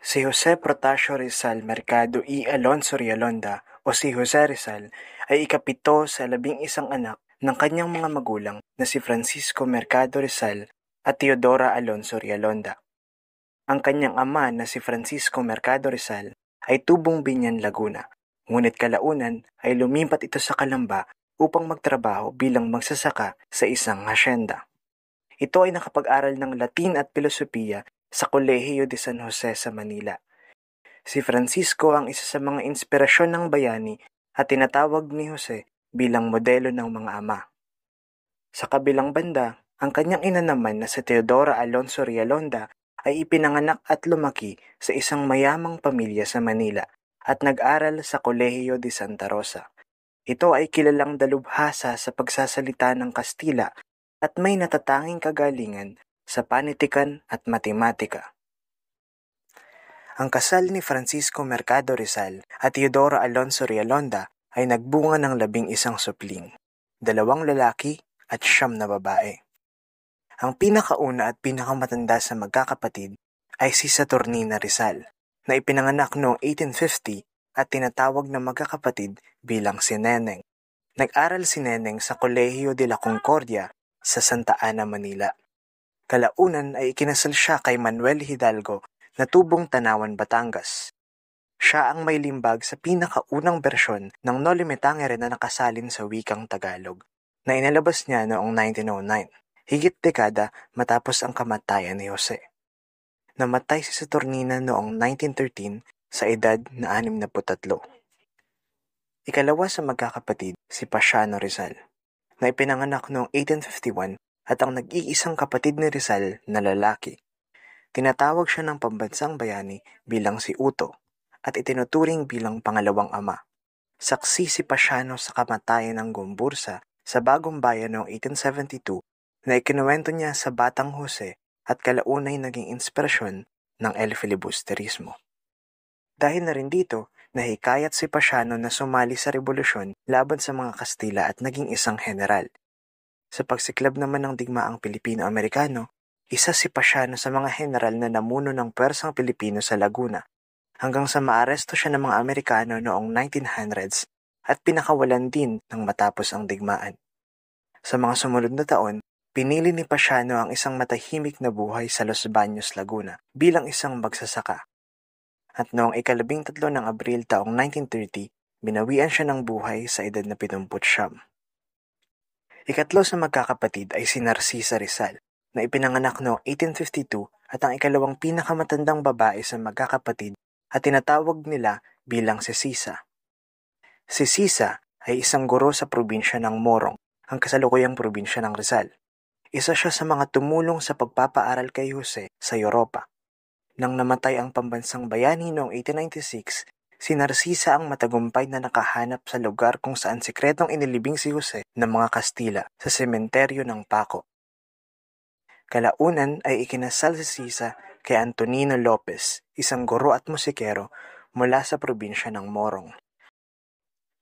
Si Jose Protasio Rizal Mercado y Alonso Rialonda o si Jose Rizal ay ikapito sa 11 anak ng kanyang mga magulang na si Francisco Mercado Rizal at Teodora Alonso Rialonda. Ang kanyang ama na si Francisco Mercado Rizal ay tubong Binyan, Laguna, ngunit kalaunan ay lumipat ito sa Calamba upang magtrabaho bilang magsasaka sa isang hasyenda. Ito ay nakapag-aral ng Latin at Pilosopiya sa Kolehiyo de San Jose sa Manila. Si Francisco ang isa sa mga inspirasyon ng bayani at tinatawag ni Jose bilang modelo ng mga ama. Sa kabilang banda, ang kanyang ina naman na si Teodora Alonso Rialonda ay ipinanganak at lumaki sa isang mayamang pamilya sa Manila at nag-aral sa Kolehiyo de Santa Rosa. Ito ay kilalang dalubhasa sa pagsasalita ng Kastila at may natatanging kagalingan sa panitikan at matematika. Ang kasal ni Francisco Mercado Rizal at Teodora Alonso Rialonda ay nagbunga ng 11 supling, 2 lalaki at 9 na babae. Ang pinakauna at pinakamatanda sa magkakapatid ay si Saturnina Rizal, na ipinanganak noong 1850 at tinatawag na magkakapatid bilang si Neneng. Nag-aral si Neneng sa Kolehiyo de la Concordia sa Santa Ana, Manila. Kalaunan ay ikinasal siya kay Manuel Hidalgo na tubong Tanawan, Batangas. Siya ang may limbag sa pinakaunang bersyon ng Noli Me Tangere na nakasalin sa wikang Tagalog, na inalabas niya noong 1909, higit dekada matapos ang kamatayan ni Jose. Namatay si Saturnina noong 1913 sa edad na 63. Ikalawa sa magkakapatid si Pasiano Rizal, na ipinanganak noong 1851 at ang nag-iisang kapatid ni Rizal na lalaki. Tinatawag siya ng pambansang bayani bilang si Uto at itinuturing bilang pangalawang ama. Saksi si Pasiano sa kamatayan ng Gombursa sa Bagong Bayan noong 1872 na ikinuwento niya sa Batang Jose at kalaunay naging inspirasyon ng El Filibusterismo. Dahil na rin dito, nahikayat si Pasiano na sumali sa rebolusyon laban sa mga Kastila at naging isang general. Sa pagsiklab naman ng digmaang Pilipino-Amerikano, isa si Pasiano sa mga general na namuno ng pwersang Pilipino sa Laguna hanggang sa maaresto siya ng mga Amerikano noong 1900s at pinakawalan din nang matapos ang digmaan. Sa mga sumunod na taon, pinili ni Pasiano ang isang matahimik na buhay sa Los Baños, Laguna bilang isang magsasaka. At noong 13 ng Abril taong 1930, binawian siya ng buhay sa edad na 79. Ikatlo sa magkakapatid ay si Narcisa Rizal, na ipinanganak noong 1852 at ang ikalawang pinakamatandang babae sa magkakapatid at tinatawag nila bilang si Sisa. Si Sisa ay isang guro sa probinsya ng Morong, ang kasalukuyang probinsya ng Rizal. Isa siya sa mga tumulong sa pagpapaaral kay Jose sa Europa. Nang namatay ang pambansang bayani noong 1896, si Narcisa ang matagumpay na nakahanap sa lugar kung saan sikretong inilibing si Jose ng mga Kastila sa sementeryo ng Paco. Kalaunan ay ikinasal si Sisa kay Antonino Lopez, isang guro at musikero mula sa probinsya ng Morong.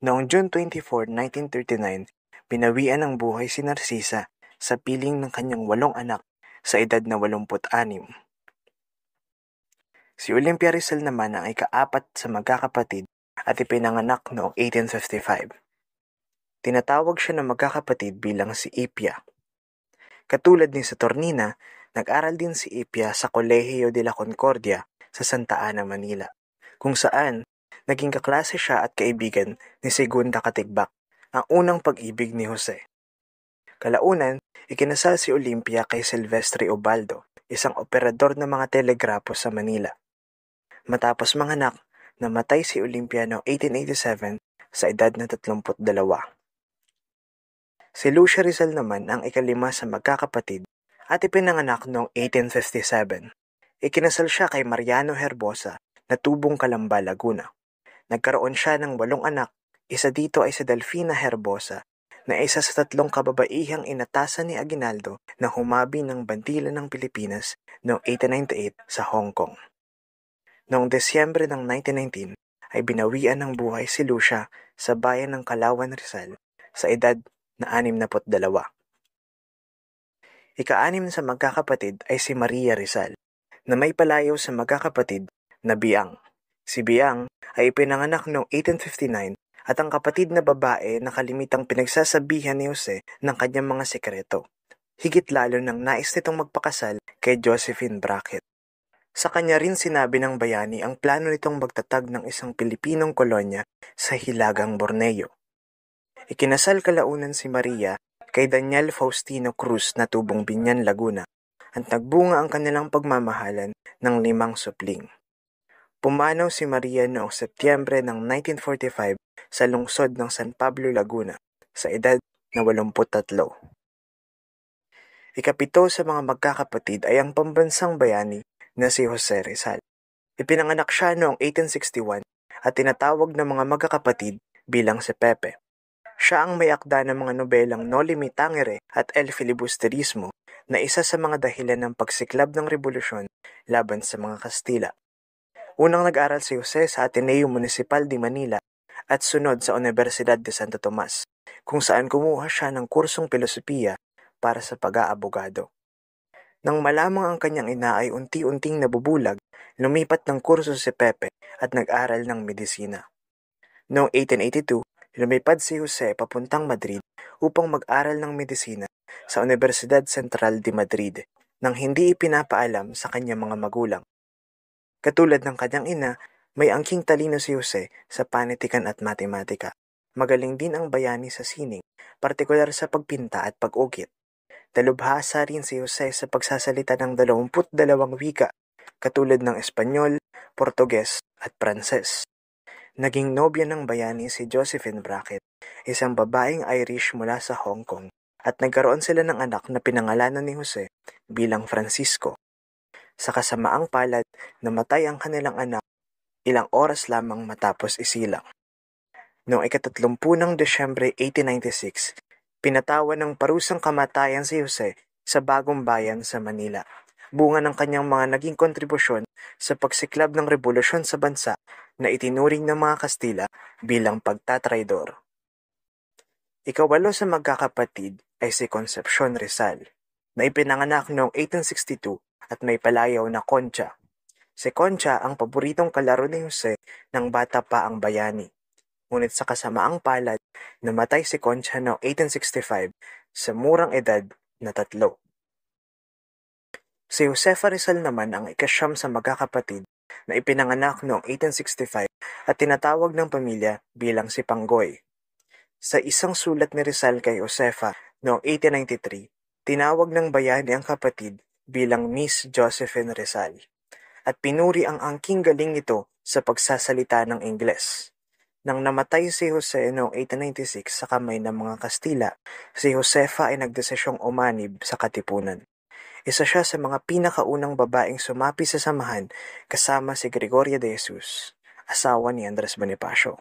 Noong June 24, 1939, binawian ng buhay si Narcisa sa piling ng kanyang 8 anak sa edad na 86. Si Olympia Rizal naman ang ika-4 sa magkakapatid at ipinanganak noong 1855. Tinatawag siya ng magkakapatid bilang si Ipia. Katulad ni Saturnina, nag-aral din si Ipia sa Kolehiyo de la Concordia sa Santa Ana, Manila, kung saan naging kaklase siya at kaibigan ni Segunda Katigbak, ang unang pag-ibig ni Jose. Kalaunan, ikinasal si Olympia kay Silvestre Ubaldo, isang operador ng mga telegrapo sa Manila. Matapos manganak, namatay si Olympia noong 1887 sa edad na 32. Si Lucia Rizal naman ang ika-5 sa magkakapatid at ipinanganak noong 1857. Ikinasal siya kay Mariano Herbosa na tubong Calamba, Laguna. Nagkaroon siya ng 8 anak, isa dito ay si Delfina Herbosa na isa sa 3 kababaihang inatasan ni Aguinaldo na humabi ng bandila ng Pilipinas noong 1898 sa Hong Kong. Noong Desyembre ng 1919 ay binawian ng buhay si Lucia sa bayan ng Calauan, Rizal sa edad na 62. Ika-6 sa magkakapatid ay si Maria Rizal, na may palayaw sa magkakapatid na Biang. Si Biang ay ipinanganak noong 1859 at ang kapatid na babae na kalimitang pinagsasabihan ni Jose ng kanyang mga sekreto. Higit lalo nang nais nitong magpakasal kay Josephine Brackett. Sa kanya rin sinabi ng bayani ang plano nitong magtatag ng isang Pilipinong kolonya sa Hilagang Borneo. Ikinasal kalaunan si Maria kay Daniel Faustino Cruz na tubong Binyan, Laguna at nagbunga ang kanilang pagmamahalan ng 5 supling. Pumanaw si Maria noong Setyembre ng 1945 sa lungsod ng San Pablo, Laguna sa edad na 83. Ikapito sa mga magkakapatid ay ang pambansang bayani na si Jose Rizal. Ipinanganak siya noong 1861 at tinatawag ng mga magkakapatid bilang si Pepe. Siya ang may akda ng mga nobelang Noli Me Tangere at El Filibusterismo na isa sa mga dahilan ng pagsiklab ng rebolusyon laban sa mga Kastila. Unang nag-aral si Jose sa Ateneo Municipal de Manila at sunod sa Universidad de Santo Tomas, kung saan kumuha siya ng kursong filosofiya para sa pag-aabogado. Nang malamang ang kanyang ina ay unti-unting nabubulag, lumipat ng kurso si Pepe at nag-aral ng medisina. Noong 1882, lumipad si Jose papuntang Madrid upang mag-aral ng medisina sa Universidad Central de Madrid nang hindi ipinapaalam sa kanyang mga magulang. Katulad ng kanyang ina, may angking talino si Jose sa panitikan at matematika. Magaling din ang bayani sa sining, partikular sa pagpinta at pag-ukit. Dalubhasa rin si Jose sa pagsasalita ng 22 wika, katulad ng Espanyol, Portuges at Pranses. Naging nobya ng bayani si Josephine Brackett, isang babaeng Irish mula sa Hong Kong, at nagkaroon sila ng anak na pinangalanan ni Jose bilang Francisco. Sa kasamaang palad, namatay ang kanilang anak ilang oras lamang matapos isilang. Noong 30 ng Desyembre 1896, pinatawan ng parusang kamatayan si Jose sa Bagong Bayan sa Manila, bunga ng kanyang mga naging kontribusyon sa pagsiklab ng rebolusyon sa bansa na itinuring ng mga Kastila bilang pagtatraidor. Ikawalo sa magkakapatid ay si Concepcion Rizal, na ipinanganak noong 1862 at may palayaw na Concha. Si Concha ang paboritong kalaro ni Jose nang bata pa ang bayani. Ngunit sa kasamaang palad, namatay si Concha noong 1865 sa murang edad na 3. Si Josefa Rizal naman ang ika-9 sa magkakapatid na ipinanganak noong 1865 at tinatawag ng pamilya bilang si Panggoy. Sa isang sulat ni Rizal kay Josefa noong 1893, tinawag ng bayani ang kapatid bilang Miss Josephine Rizal at pinuri ang angking galing nito sa pagsasalita ng Ingles. Nang namatay si Jose noong 1896 sa kamay ng mga Kastila, si Josefa ay nagdesisyong umanib sa katipunan. Isa siya sa mga pinakaunang babaeng sumapi sa samahan kasama si Gregoria de Jesus, asawa ni Andres Bonifacio.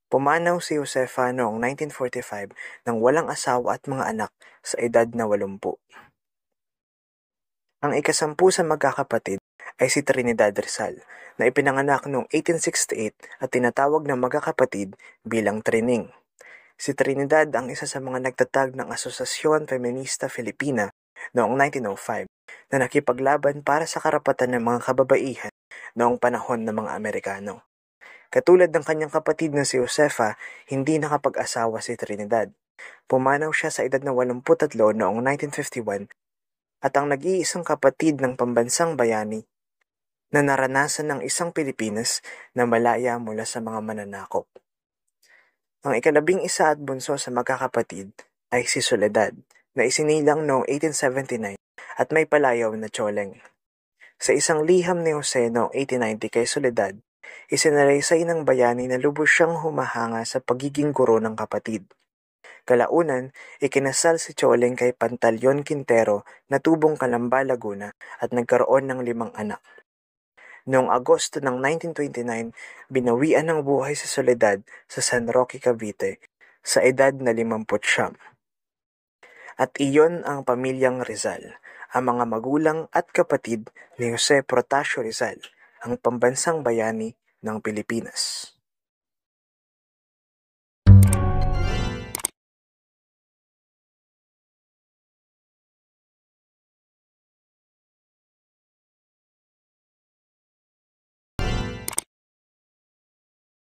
Pumanaw si Josefa noong 1945 nang walang asawa at mga anak sa edad na 80. Ang ika-10 sa magkakapatid ay si Trinidad Rizal, na ipinanganak noong 1868 at tinatawag ng magkakapatid bilang Trining. Si Trinidad ang isa sa mga nagtatag ng Asosasyon Feminista Filipina noong 1905 na nakipaglaban para sa karapatan ng mga kababaihan noong panahon ng mga Amerikano. Katulad ng kanyang kapatid na si Josefa, hindi nakapag-asawa si Trinidad. Pumanaw siya sa edad na 83 noong 1951 at ang nag-iisang kapatid ng pambansang bayani na naranasan ng isang Pilipinas na malaya mula sa mga mananakop. Ang ika-11 at bunso sa magkakapatid ay si Soledad, na isinilang noong 1879 at may palayaw na tsoleng. Sa isang liham ni Jose noong 1890 kay Soledad, isinalaysay ng bayani na lubos siyang humahanga sa pagiging guro ng kapatid. Kalaunan, ikinasal si Tsoleng kay Pantaleon Quintero na tubong Calamba, Laguna at nagkaroon ng 5 anak. Noong Agosto ng 1929, binawian ng buhay sa Soledad sa San Roque, Cavite sa edad na 59. At iyon ang pamilyang Rizal, ang mga magulang at kapatid ni Jose Protasio Rizal, ang pambansang bayani ng Pilipinas.